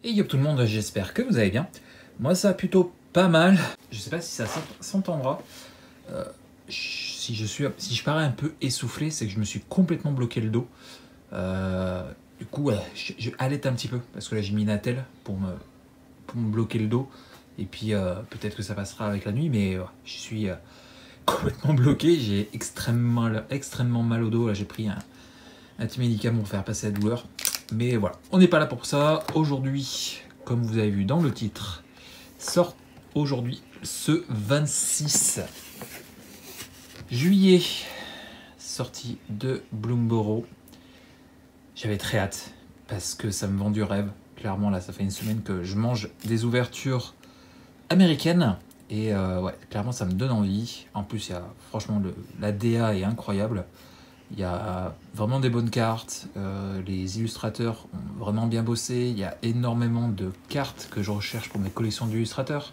Et yo tout le monde, j'espère que vous allez bien. Moi ça va plutôt pas mal. Je sais pas si ça s'entendra. Si je parais un peu essoufflé, c'est que je me suis complètement bloqué le dos. Du coup, ouais, je halète un petit peu parce que là j'ai mis une attelle pour me bloquer le dos. Et puis peut-être que ça passera avec la nuit, mais je suis complètement bloqué. J'ai extrêmement mal au dos. Là j'ai pris un petit médicament pour faire passer la douleur. Mais voilà, on n'est pas là pour ça. Aujourd'hui, comme vous avez vu dans le titre, sort aujourd'hui ce 26 juillet, sortie de Bloomborough. J'avais très hâte parce que ça me vend du rêve. Clairement, là, ça fait une semaine que je mange des ouvertures américaines. Et ouais, clairement, ça me donne envie. En plus, franchement, la DA est incroyable. Il y a vraiment des bonnes cartes, les illustrateurs ont vraiment bien bossé, il y a énormément de cartes que je recherche pour mes collections d'illustrateurs.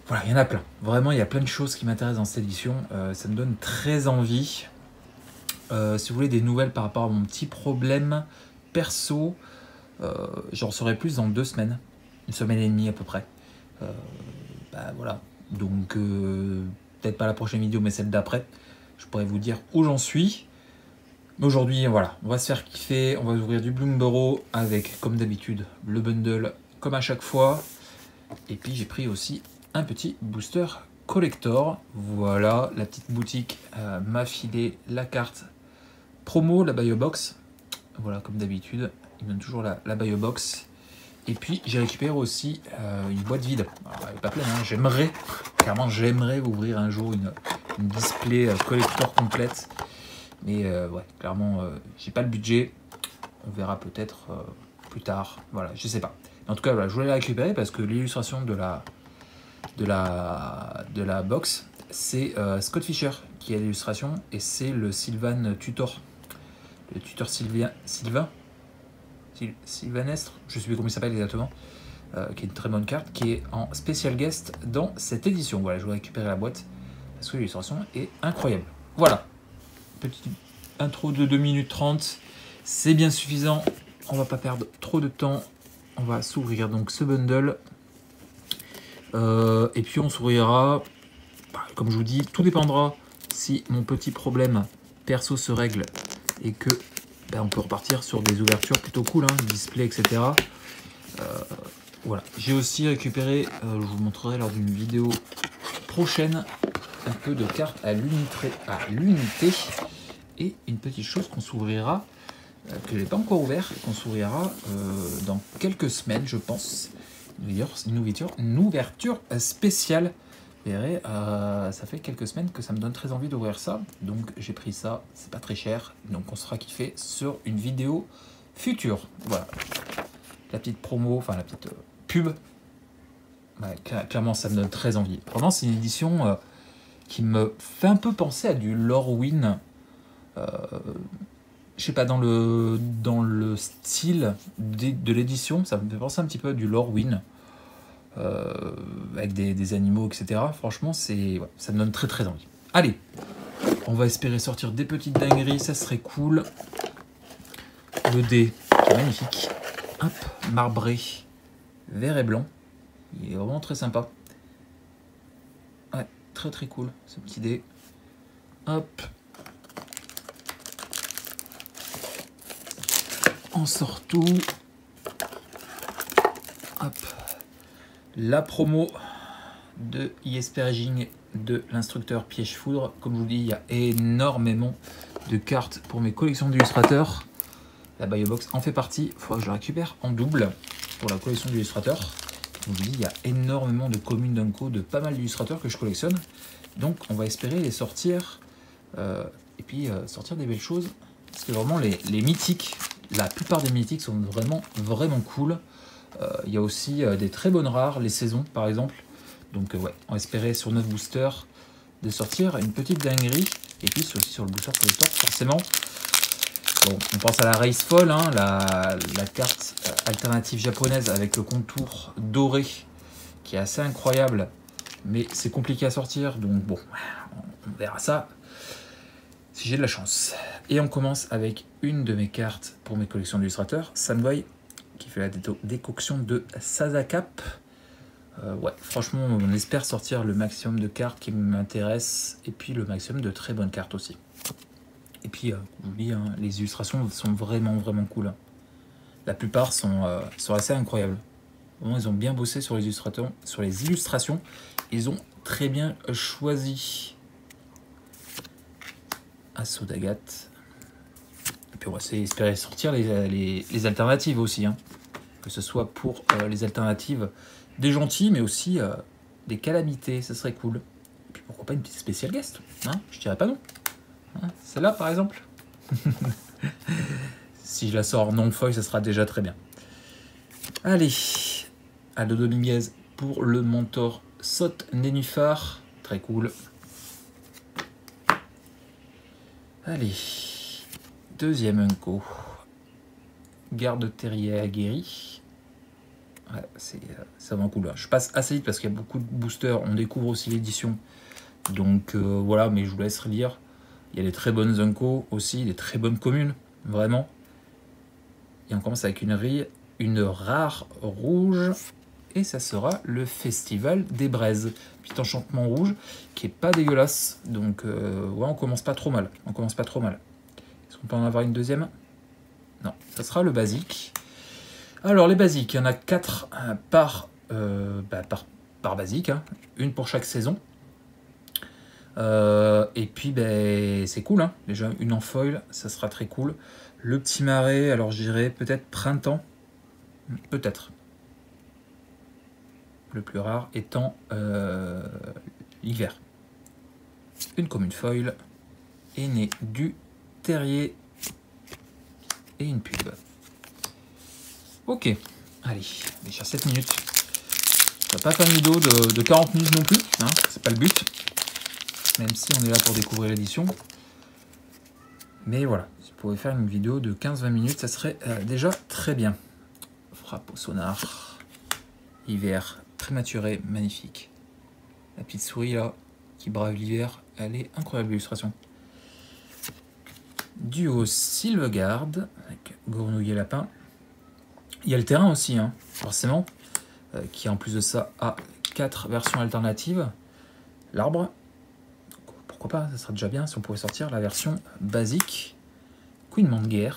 Voilà, il y en a plein. Vraiment, il y a plein de choses qui m'intéressent dans cette édition. Ça me donne très envie. Si vous voulez des nouvelles par rapport à mon petit problème perso, j'en saurai plus dans 2 semaines. 1 semaine et demie à peu près. Voilà. Donc, peut-être pas la prochaine vidéo, mais celle d'après. Je pourrais vous dire où j'en suis. Aujourd'hui, voilà, on va se faire kiffer. On va ouvrir du Bloomborough avec, comme d'habitude, le bundle, comme à chaque fois. Et puis, j'ai pris aussi un petit booster collector. Voilà, la petite boutique m'a filé la carte promo, la Biobox. Voilà, comme d'habitude, il me donne toujours la Biobox. Et puis, j'ai récupéré aussi une boîte vide. Alors, elle n'est pas pleine, hein. Clairement, j'aimerais ouvrir un jour une display collector complète. Mais ouais, clairement, j'ai pas le budget. On verra peut-être plus tard. Voilà, je sais pas. En tout cas, voilà, je voulais la récupérer parce que l'illustration de la box, c'est Scott Fisher qui a l'illustration et c'est le Sylvan Tutor. Le tuteur Sylvanestre, je sais plus comment il s'appelle exactement, qui est une très bonne carte, qui est en special guest dans cette édition. Voilà, je voulais récupérer la boîte parce que l'illustration est incroyable. Voilà. Petite intro de 2 minutes 30, c'est bien suffisant, on va pas perdre trop de temps, on va s'ouvrir donc ce bundle, et puis on s'ouvrira, comme je vous dis, tout dépendra si mon petit problème perso se règle et que on peut repartir sur des ouvertures plutôt cool, display, etc. Voilà, j'ai aussi récupéré, je vous montrerai lors d'une vidéo prochaine, un peu de cartes à l'unité. Et une petite chose qu'on s'ouvrira, que je n'ai pas encore ouvert, qu'on s'ouvrira dans quelques semaines, je pense. Une ouverture spéciale. Vous verrez, ça fait quelques semaines que ça me donne très envie d'ouvrir ça. Donc j'ai pris ça, c'est pas très cher. Donc on sera kiffé sur une vidéo future. Voilà. La petite promo, enfin la petite pub. Ouais, clairement, ça me donne très envie. Vraiment, c'est une édition qui me fait un peu penser à du Lorwyn. Je sais pas, dans le style de l'édition, ça me fait penser un petit peu à du Lorwyn, avec des animaux, etc. Franchement, ça me donne très très envie. Allez, on va espérer sortir des petites dingueries, ça serait cool. Le dé, qui est magnifique. Hop, marbré, vert et blanc. Il est vraiment très sympa. Ouais, très très cool, ce petit dé. Hop. On sort tout. Hop. La promo de Jesperjing de l'instructeur Piège Foudre. Comme je vous dis, il y a énormément de cartes pour mes collections d'illustrateurs. La Biobox en fait partie. Il faudra que je récupère en double pour la collection d'illustrateurs. Comme je vous dis, il y a énormément de communes d'Unco de pas mal d'illustrateurs que je collectionne. Donc on va espérer les sortir et puis sortir des belles choses. Parce que vraiment les mythiques, la plupart des mythiques sont vraiment cool. Il y a aussi des très bonnes rares, les saisons par exemple. Donc ouais, on espérait sur notre booster de sortir une petite dinguerie. Et puis c'est aussi sur le booster collector forcément. Bon, on pense à la Race Fall, la carte alternative japonaise avec le contour doré qui est assez incroyable. Mais c'est compliqué à sortir, donc bon, on verra ça si j'ai de la chance. Et on commence avec une de mes cartes pour mes collections d'illustrateurs, Samway qui fait la décoction de Sazakap. Ouais, franchement, on espère sortir le maximum de cartes qui m'intéressent et puis le maximum de très bonnes cartes aussi. Et puis, on dit, hein, les illustrations sont vraiment cool. La plupart sont assez incroyables. Vraiment, ils ont bien bossé sur les illustrations. Ils ont très bien choisi Assaut d'Agathe. Et puis on va espérer sortir les alternatives aussi. Hein. Que ce soit pour les alternatives des gentils, mais aussi des calamités. Ça serait cool. Et puis pourquoi pas une petite spéciale guest, hein, je dirais pas non. Hein, celle-là par exemple. Si je la sors non feuille, ça sera déjà très bien. Allez, Aldo Dominguez pour le mentor Sot Nénuphar. Très cool. Allez, deuxième Unco. Garde terrier aguerri. Ouais, c'est vraiment cool. Je passe assez vite parce qu'il y a beaucoup de boosters. On découvre aussi l'édition. Donc voilà, mais je vous laisse relire. Il y a des très bonnes Unco aussi, des très bonnes communes. Vraiment. Et on commence avec une rare rouge. Et ça sera le Festival des Braises. Petit enchantement rouge qui est pas dégueulasse. Donc ouais, on commence pas trop mal. Est-ce qu'on peut en avoir une deuxième? Non, ça sera le basique. Alors les basiques, il y en a 4 par basique. Hein. Une pour chaque saison. Et puis c'est cool. Hein. Déjà une en foil, ça sera très cool. Le petit marais, alors je dirais peut-être printemps. Peut-être. Le plus rare étant l'hiver. Une commune foil, aîné du terrier et une pub. Ok, allez, déjà 7 minutes. On va pas faire une vidéo de 40 minutes non plus, hein, c'est pas le but. Même si on est là pour découvrir l'édition. Mais voilà, si vous pouvez faire une vidéo de 15-20 minutes, ça serait déjà très bien. Frappe au sonar. Hiver prématuré, magnifique. La petite souris là, qui brave l'hiver, elle est incroyable l'illustration. Duo Sylvegarde, avec Gournouille et Lapin. Il y a le terrain aussi, hein, forcément, qui en plus de ça a 4 versions alternatives. L'arbre, pourquoi pas, ça serait déjà bien si on pouvait sortir la version basique. Queen Manguer.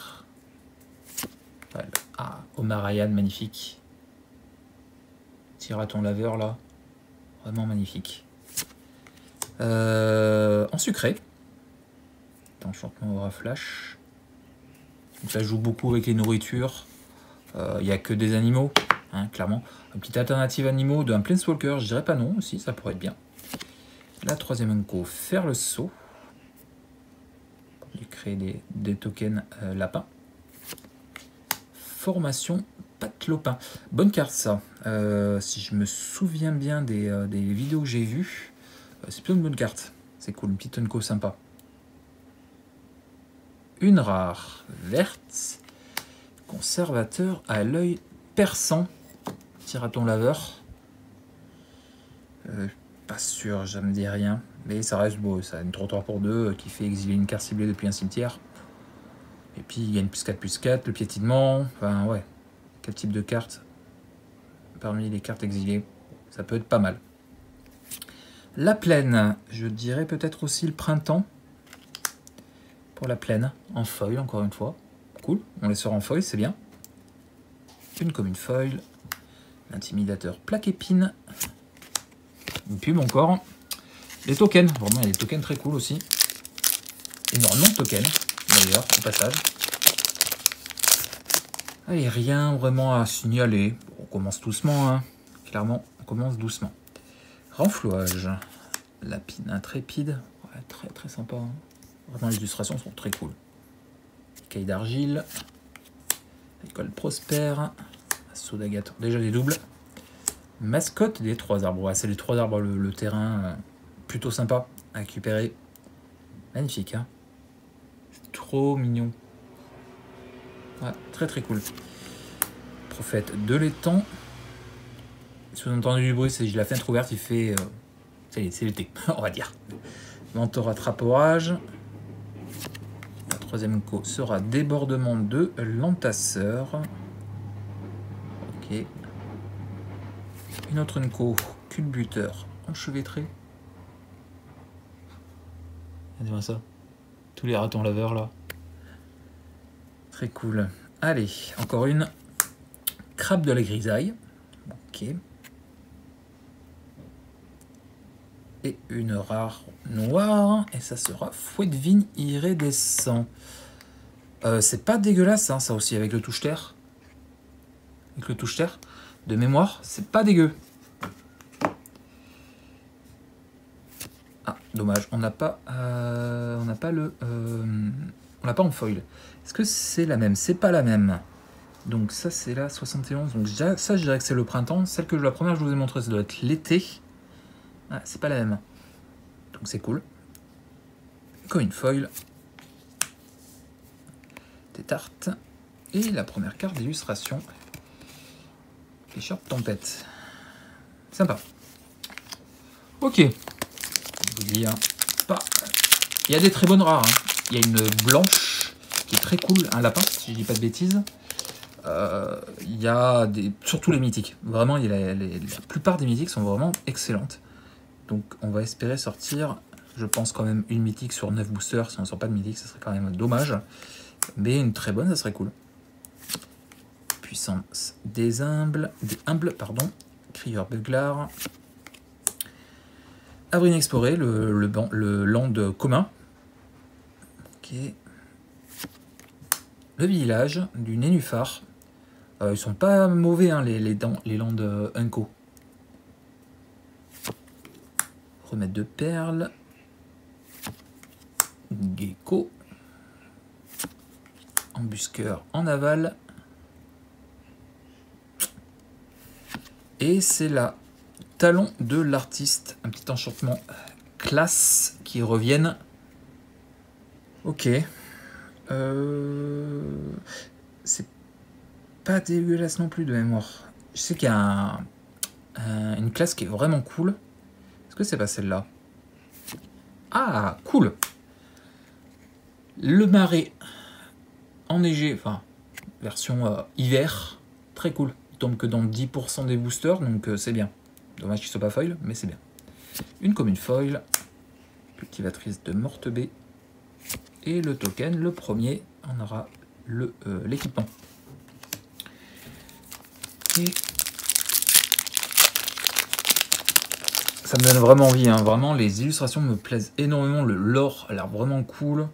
Voilà. Ah, Omar Ryan, magnifique. Tiraton laveur là, vraiment magnifique. En sucré. Enchantement aura flash. Donc ça joue beaucoup avec les nourritures. Il n'y a que des animaux, hein, clairement. Une petite alternative animaux d'un Planeswalker, je dirais pas non aussi, ça pourrait être bien. La troisième Unco, faire le saut. J'ai créé des tokens lapins. Formation Patlopin. Bonne carte ça. Si je me souviens bien des vidéos que j'ai vues, c'est plutôt une bonne carte. C'est cool, une petite Unco sympa. Une rare verte. Conservateur à l'œil perçant. Tiraton laveur. Pas sûr, ça me dit rien. Mais ça reste beau. Ça a une 3-3 pour 2 qui fait exiler une carte ciblée depuis un cimetière. Et puis il y a une +4/+4, le piétinement. Enfin ouais. Quel type de carte parmi les cartes exilées? Ça peut être pas mal. La plaine, je dirais peut-être aussi le printemps. Pour la plaine, en foil encore une fois. Cool, on les sort en foil, c'est bien. Une commune foil. L'intimidateur plaque épine. Une pub encore. Les tokens, vraiment il y a des tokens très cool aussi. Énormément de tokens, d'ailleurs, au passage. Allez, rien vraiment à signaler. On commence doucement, hein. Clairement, on commence doucement. Renflouage. Lapine intrépide. Ouais, très très sympa. Hein. Vraiment, les illustrations sont très cool. Caille d'argile. École prospère. Assaut d'Agathe. Déjà des doubles. Mascotte des 3 arbres. Ouais, c'est les 3 arbres, le terrain. Plutôt sympa à récupérer. Magnifique, hein. Trop mignon. Ouais, très très cool. Prophète de l'étang. Si vous entendez du bruit, c'est la fenêtre ouverte, il fait... c'est l'été, on va dire. Mentor attrape orage. La troisième co sera débordement de l'entasseur. Ok. Une autre Unco, culbuteur enchevêtré. Regardez-moi ça. Tous les ratons laveurs là. Très cool. Allez, encore une. Crabe de la grisaille. Ok. Et une rare noire. Et ça sera fouet de vigne iridescent. C'est pas dégueulasse, hein, ça aussi, avec le touche-terre. Avec le touche-terre. De mémoire, c'est pas dégueu. Ah, dommage, on n'a pas le... on n'a pas en foil. Est-ce que c'est la même? C'est pas la même. Donc ça, c'est la 71. Donc ça, je dirais que c'est le printemps. Celle que la première, je vous ai montré, ça doit être l'été. Ah, c'est pas la même. Donc c'est cool. Comme une foil. Des tartes. Et la première carte d'illustration. T-shirt tempête. Sympa. Ok. Je vous dis, hein, pas... Il y a des très bonnes rares. Hein. Il y a une blanche qui est très cool. Un lapin, si je dis pas de bêtises. Il y a surtout les mythiques. Vraiment, la plupart des mythiques sont vraiment excellentes. Donc on va espérer sortir, je pense quand même, une mythique sur 9 boosters. Si on ne sort pas de mythique, ça serait quand même dommage. Mais une très bonne, ça serait cool. Puissance des humbles, pardon. Crieur Beuglar. Abri inexploré, le land commun. Ok. Le village du Nénuphar. Ils sont pas mauvais, hein, les lands Unco. Remède de perles. Gecko. Embusqueur en aval. Et c'est là. Talon de l'artiste. Un petit enchantement classe qui reviennent. Ok. C'est pas dégueulasse non plus de mémoire. Je sais qu'il y a une classe qui est vraiment cool. Est-ce que c'est pas celle-là? Ah, cool. Le marais enneigé, enfin, version hiver. Très cool. Il tombe que dans 10% des boosters, donc c'est bien. Dommage qu'il soit pas foil, mais c'est bien. Une commune foil. Cultivatrice de Mortebé. Et le token, le premier, on aura l'équipement. Et ça me donne vraiment envie, hein. Vraiment les illustrations me plaisent énormément, le lore a l'air vraiment cool.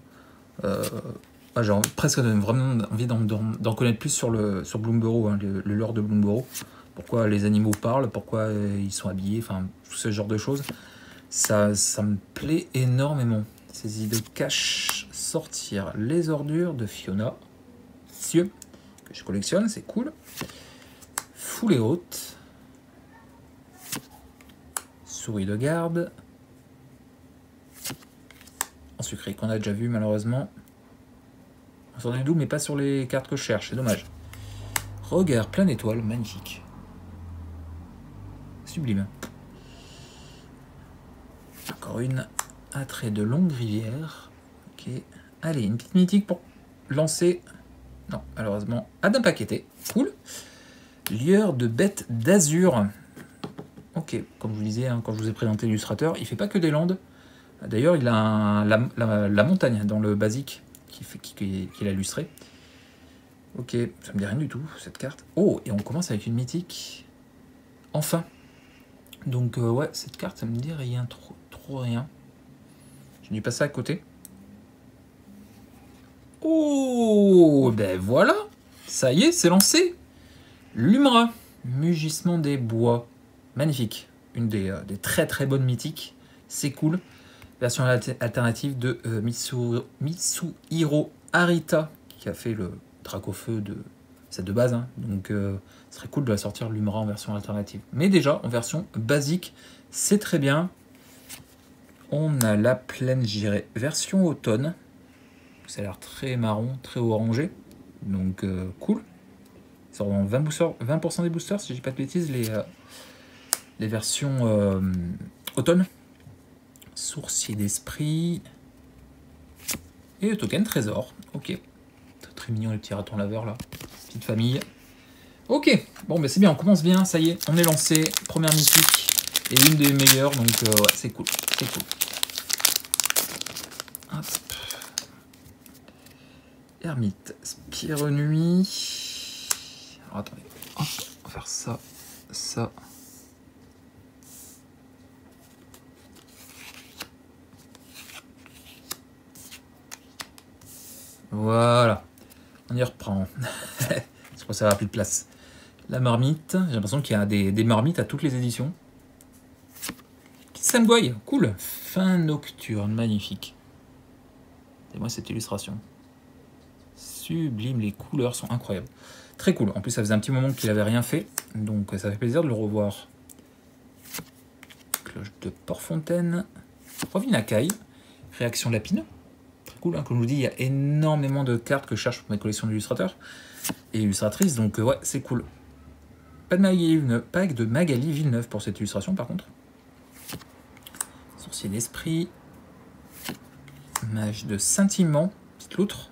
J'ai presque vraiment envie d'en connaître plus sur Bloomborough, hein, le lore de Bloomborough. Pourquoi les animaux parlent, pourquoi ils sont habillés, enfin tout ce genre de choses. Ça me plaît énormément. Saisie de cache, sortir les ordures de Fiona, cieux, que je collectionne, c'est cool. Foulée haute. Souris de garde. En sucré qu'on a déjà vu malheureusement. On s'en est doux mais pas sur les cartes que je cherche, c'est dommage. Regard plein étoile, magnifique. Sublime. Encore une. Attrait de longue rivière. Ok. Allez, une petite mythique pour lancer. Non, malheureusement. Adam Paqueté. Cool. Lieur de bête d'azur. Ok, comme je vous disais, hein, quand je vous ai présenté l'illustrateur, il fait pas que des landes. D'ailleurs, il a la montagne dans le basique qu'il a illustré. Ok, ça me dit rien du tout, cette carte. Oh, et on commence avec une mythique. Enfin. Donc, ouais, cette carte, ça me dit rien, trop rien. Je n'ai pas ça à côté. Oh, ben voilà. Ça y est, c'est lancé. Lumra, mugissement des bois. Magnifique. Une des très très bonnes mythiques. C'est cool. Version alternative de Mitsuhiro Arita, qui a fait le Dracofeu de cette de base. Hein. Donc, ce serait cool de la sortir Lumra en version alternative. Mais déjà, en version basique, c'est très bien. On a la plaine, j'irai version automne. Ça a l'air très marron, très orangé. Donc, cool. Ça sort dans 20% des boosters, si je dis pas de bêtises, les versions automne. Sourcier d'esprit. Et le token trésor. Ok. Très mignon les petits ratons laveurs là. Petite famille. Ok, bon, c'est bien, on commence bien, ça y est, on est lancé. Première mythique et une des meilleures, donc ouais, c'est cool, c'est cool. Hop. Hermite, Spire Nuit. Alors attendez, hop, on va faire ça, ça. Voilà, on y reprend. Je crois que ça va plus de place. La marmite, j'ai l'impression qu'il y a des marmites à toutes les éditions. Samgoy, cool. Fin nocturne, magnifique. Et moi cette illustration. Sublime, les couleurs sont incroyables. Très cool. En plus, ça faisait un petit moment qu'il n'avait rien fait, donc ça fait plaisir de le revoir. Cloche de Port-Fontaine. Rovinakai. Réaction Lapine. Très cool, hein. Comme je vous dis, il y a énormément de cartes que je cherche pour mes collections d'illustrateurs et illustratrices, donc ouais, c'est cool. Pas de Magali Villeneuve pour cette illustration, par contre. Sorcier d'esprit. Mage de scintillement. Petite loutre.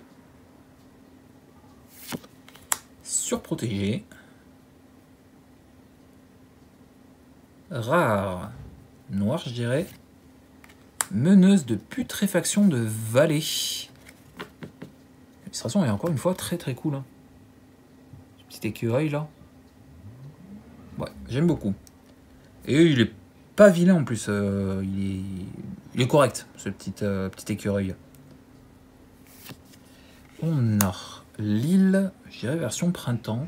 Surprotégé. Rare. Noir, je dirais. Meneuse de putréfaction de vallée. L'illustration est encore une fois très très cool. Hein. Petit écureuil là. Ouais, j'aime beaucoup. Et il est pas vilain en plus. Il est correct, ce petit écureuil. On a l'île, je dirais version printemps.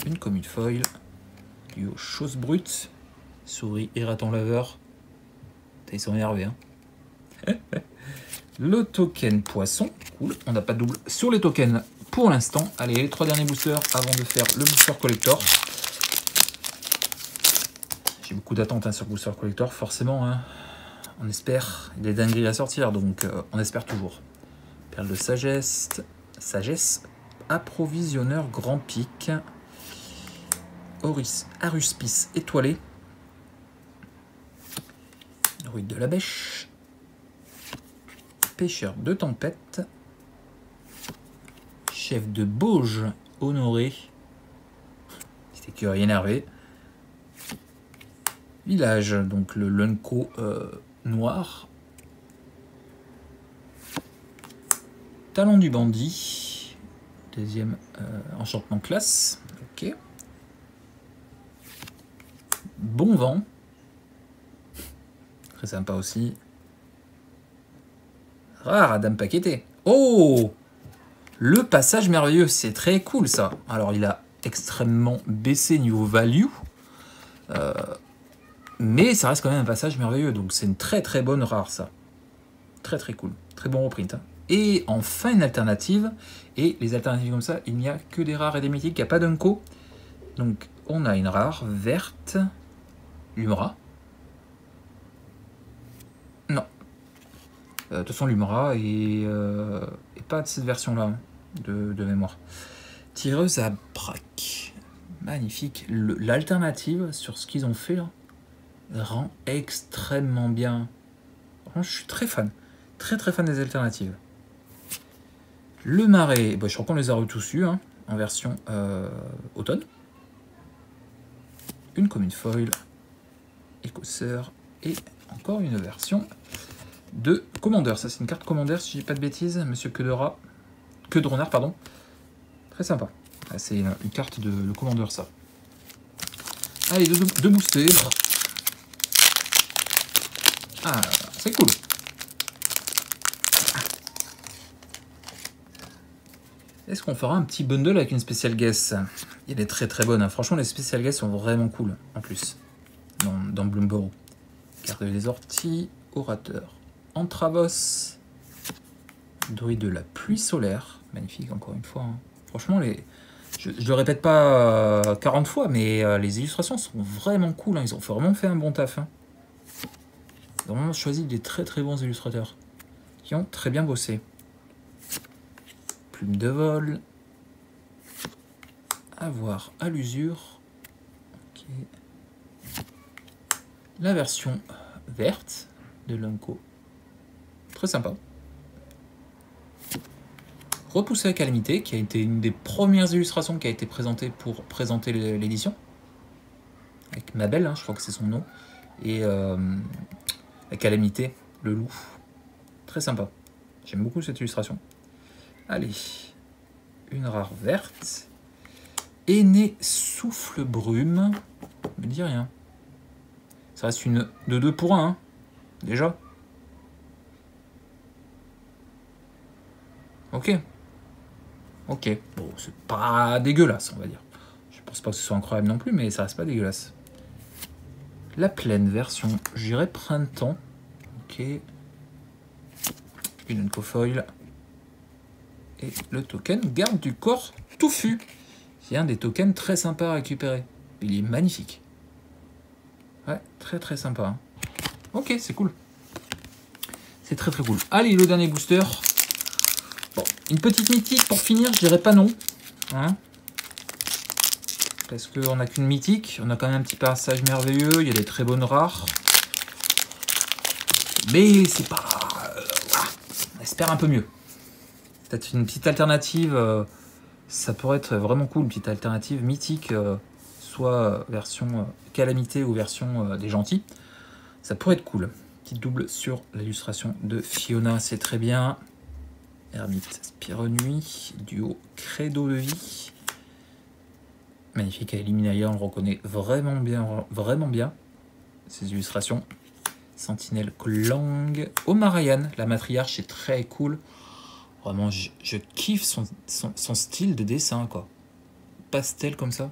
Une commune foil. Duo chose brute. Souris et raton laveur. Ils sont énervés. Hein. Le token poisson. Cool. On n'a pas de double sur les tokens pour l'instant. Allez, les 3 derniers boosters avant de faire le booster collector. J'ai beaucoup d'attentes hein, sur le booster collector, forcément. Hein. On espère. Il y a des dingueries à sortir, donc on espère toujours. Perle de sagesse. Sagesse. Approvisionneur grand pic. Aruspice étoilé. Druide de la bêche. Pêcheur de tempête. Chef de Bauge honoré. Petit écureuil énervé. Village, donc le Lunko noir. Talon du bandit. Deuxième enchantement classe. Ok. Bon vent. Très sympa aussi. Rare Adam Paqueté. Oh! Le passage merveilleux, c'est très cool ça. Alors il a extrêmement baissé niveau value. Mais ça reste quand même un passage merveilleux. Donc c'est une très très bonne rare ça. Très très cool. Très bon reprint. Hein. Et enfin une alternative. Et les alternatives comme ça, il n'y a que des rares et des mythiques. Il n'y a pas d'unco. Donc on a une rare verte. Lumra. Non. De toute façon, Lumra et pas de cette version-là hein, de mémoire. Tireuse à braque. Magnifique. L'alternative sur ce qu'ils ont fait là rend extrêmement bien. Franchement, je suis très fan. Très très fan des alternatives. Le marais, bah, je crois qu'on les a tous eus hein, en version automne. Une commune foil. Écosseur. Et encore une version de Commander. Ça, c'est une carte Commander, si je dis pas de bêtises. Monsieur Quedronard, pardon. Très sympa. Ah, c'est une carte de le Commander, ça. Allez, deux boosters. Ah, c'est cool. Est-ce qu'on fera un petit bundle avec une spéciale guess? Elle est très très bonne. Hein. Franchement, les spéciales guess sont vraiment cool, en plus, dans Bloomborough. Carte des orties, orateur, Antravos, druide de la pluie solaire. Magnifique, encore une fois. Hein. Franchement, je le répète pas 40 fois, mais les illustrations sont vraiment cool. Hein. Ils ont vraiment fait un bon taf. Hein. Ils ont vraiment choisi des très très bons illustrateurs qui ont très bien bossé. Plume de vol. Avoir à l'usure. Okay. La version verte de l'Unco. Très sympa. repousser la calamité, qui a été une des premières illustrations qui a été présentée pour présenter l'édition. Avec Mabel, hein, je crois que c'est son nom. Et la calamité, le loup. Très sympa. J'aime beaucoup cette illustration. Allez, une rare verte. Aîné souffle brume. Me dit rien. Ça reste une de 2 pour 1, hein, déjà. Ok. Ok. Bon, c'est pas dégueulasse, on va dire. Je pense pas que ce soit incroyable non plus, mais ça reste pas dégueulasse. La pleine version, j'irai printemps. Ok. Une incofoil. Et le token garde du corps touffu. C'est un des tokens très sympas à récupérer. Il est magnifique. Ouais, très très sympa. Hein. Ok, c'est cool. C'est très très cool. Allez, le dernier booster. Bon, une petite mythique pour finir, je dirais pas non. Hein, parce qu'on n'a qu'une mythique. On a quand même un petit passage merveilleux. Il y a des très bonnes rares. Mais c'est pas... on espère un peu mieux. Peut-être une petite alternative. Ça pourrait être vraiment cool. Une petite alternative mythique. Soit version calamité ou version des gentils. Ça pourrait être cool. Petite double sur l'illustration de Fiona, c'est très bien. Hermite Spirenuit, duo Credo de vie. Magnifique à Eliminaria, on le reconnaît vraiment bien, vraiment bien. Ces illustrations. Sentinelle Clang. Omarian, la matriarche, est très cool. Vraiment, je kiffe son style de dessin, quoi. Pastel comme ça.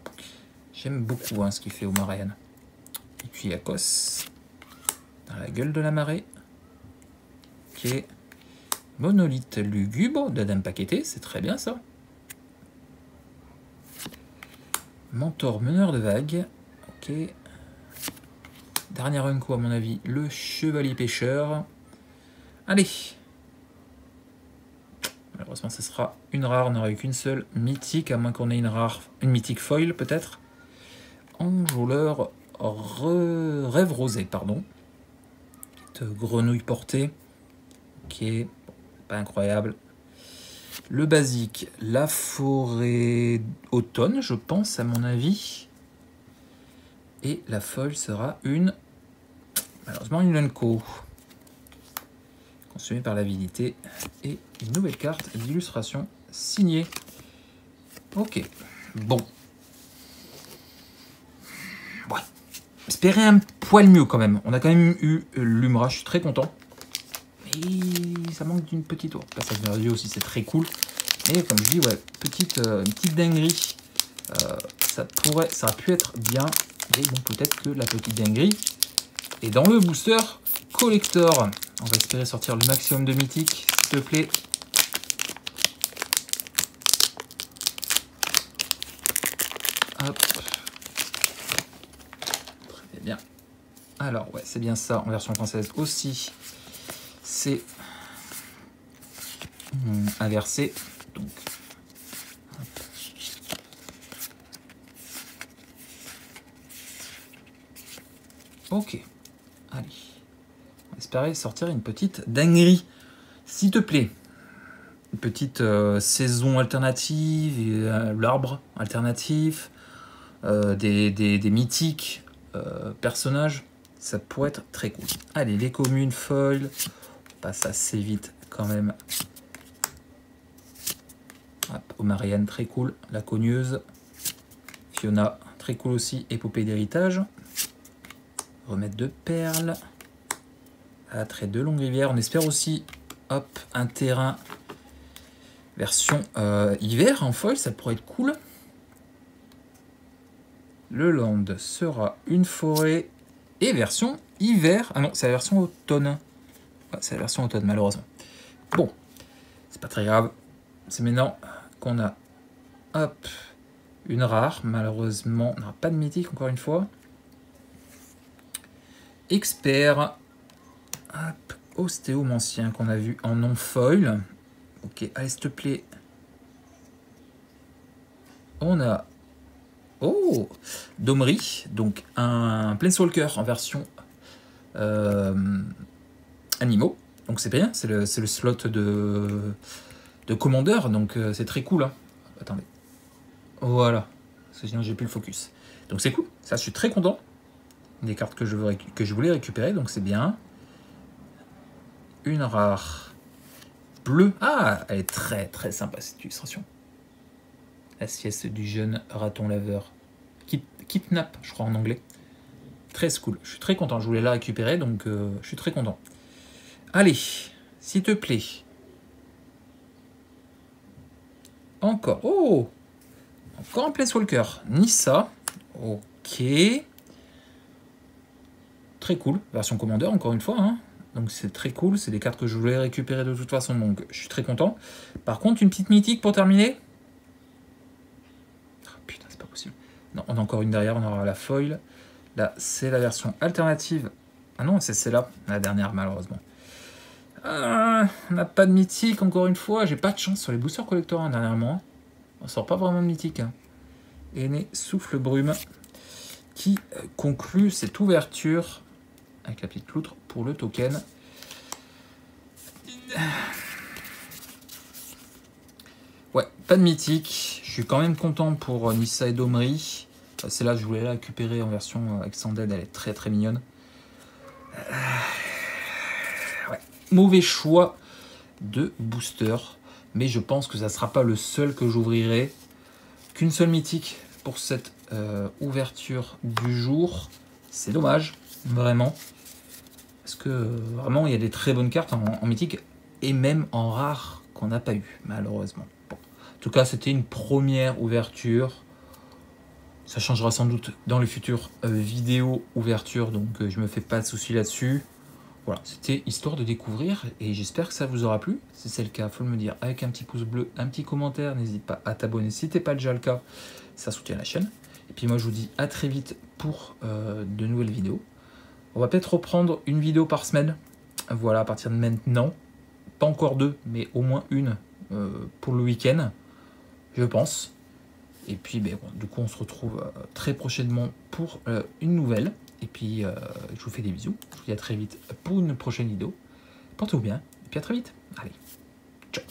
J'aime beaucoup hein, ce qu'il fait Omarian. Et puis Akos. Dans la gueule de la marée. Ok. Monolithe lugubre d'Adam Paqueté, c'est très bien ça. Mentor meneur de vagues. Ok. Dernier unco à mon avis, le chevalier pêcheur. Allez. Malheureusement, ce sera une rare. On n'aura eu qu'une seule mythique, à moins qu'on ait une mythique foil peut-être. Enjôleur rêve rosé, pardon. Petite grenouille portée. Ok. Pas incroyable. Le basique, la forêt automne, je pense, à mon avis. Et la folle sera malheureusement, une Unco. Consumée par l'avidité. Et une nouvelle carte d'illustration signée. Ok. Bon. Ouais. Espérer un poil mieux quand même. On a quand même eu l'Umra, je suis très content. Et ça manque d'une petite... Passage merveilleux aussi, c'est très cool. Mais comme je dis, ouais, une petite dinguerie. Ça aurait pu être bien. Mais bon, peut-être que la petite dinguerie est dans le booster collector. On va espérer sortir le maximum de mythiques, s'il te plaît. Hop. Très bien. Alors, ouais, c'est bien ça, en version française aussi. C'est inversé. Donc, ok. Allez. On va espérer sortir une petite dinguerie. S'il te plaît. Une petite saison alternative, l'arbre alternatif, des mythiques personnages. Ça pourrait être très cool. Allez, les communes foil. On passe assez vite quand même. Omarian, très cool. La cogneuse. Fiona, très cool aussi. Épopée d'héritage. Remède de perles. Attrait de longue rivière. On espère aussi, hop, un terrain version hiver en foil. Ça pourrait être cool. Le land sera une forêt et version hiver. Ah non, c'est la version automne. Ouais, c'est la version automne, malheureusement. Bon, c'est pas très grave. C'est maintenant qu'on a, hop, une rare. Malheureusement, on n'aura pas de mythique, encore une fois. Expert. Hop, ostéomancien qu'on a vu en non-foil. Ok, allez, s'il te plaît. On a... Oh, Domri, donc un Planeswalker en version animaux. Donc c'est bien, c'est le slot de de commandeur, donc c'est très cool. Hein. Attendez. Voilà. Parce que sinon, j'ai plus le focus. Donc c'est cool. Ça, je suis très content. Des cartes que je voulais récupérer, donc c'est bien. Une rare bleue. Ah, elle est très très sympa cette illustration. La sieste du jeune raton laveur. Kidnap, je crois en anglais. Très cool. Je suis très content. Je voulais la récupérer, donc je suis très content. Allez, s'il te plaît. Encore. Oh! Encore un Placewalker. Nissa. Ok. Très cool. Version commandeur, encore une fois. Hein. Donc c'est très cool. C'est des cartes que je voulais récupérer de toute façon. Donc je suis très content. Par contre, une petite mythique pour terminer. Oh, putain, c'est pas possible. Non, on a encore une derrière. On aura la foil. Là, c'est la version alternative. Ah non, c'est celle-là. La dernière, malheureusement. On n'a pas de mythique, encore une fois. J'ai pas de chance sur les boosters collector hein, dernièrement. On sort pas vraiment de mythique. Hein. Aîné souffle brume qui conclut cette ouverture avec la petite loutre pour le token. Ouais, pas de mythique. Je suis quand même content pour Nissa et Domri. C'est là que je voulais la récupérer en version Extended. Elle est très très mignonne. Ouais. Mauvais choix de booster. Mais je pense que ça ne sera pas le seul que j'ouvrirai. Qu'une seule mythique pour cette ouverture du jour. C'est dommage, vraiment. Parce que vraiment, il y a des très bonnes cartes en mythique et même en rare qu'on n'a pas eu, malheureusement. Bon. En tout cas, c'était une première ouverture. Ça changera sans doute dans les futures vidéos ouverture, donc je me fais pas de soucis là-dessus. Voilà, c'était histoire de découvrir et j'espère que ça vous aura plu. Si c'est le cas, il faut me dire avec un petit pouce bleu, un petit commentaire. N'hésite pas à t'abonner si ce n'est pas déjà le cas. Ça soutient la chaîne. Et puis moi, je vous dis à très vite pour de nouvelles vidéos. On va peut-être reprendre une vidéo par semaine. Voilà, à partir de maintenant. Pas encore deux, mais au moins une pour le week-end, je pense. Et puis, ben, bon, du coup, on se retrouve très prochainement pour une nouvelle. Et puis, je vous fais des bisous. Je vous dis à très vite pour une prochaine vidéo. Portez-vous bien. Et puis à très vite. Allez, ciao.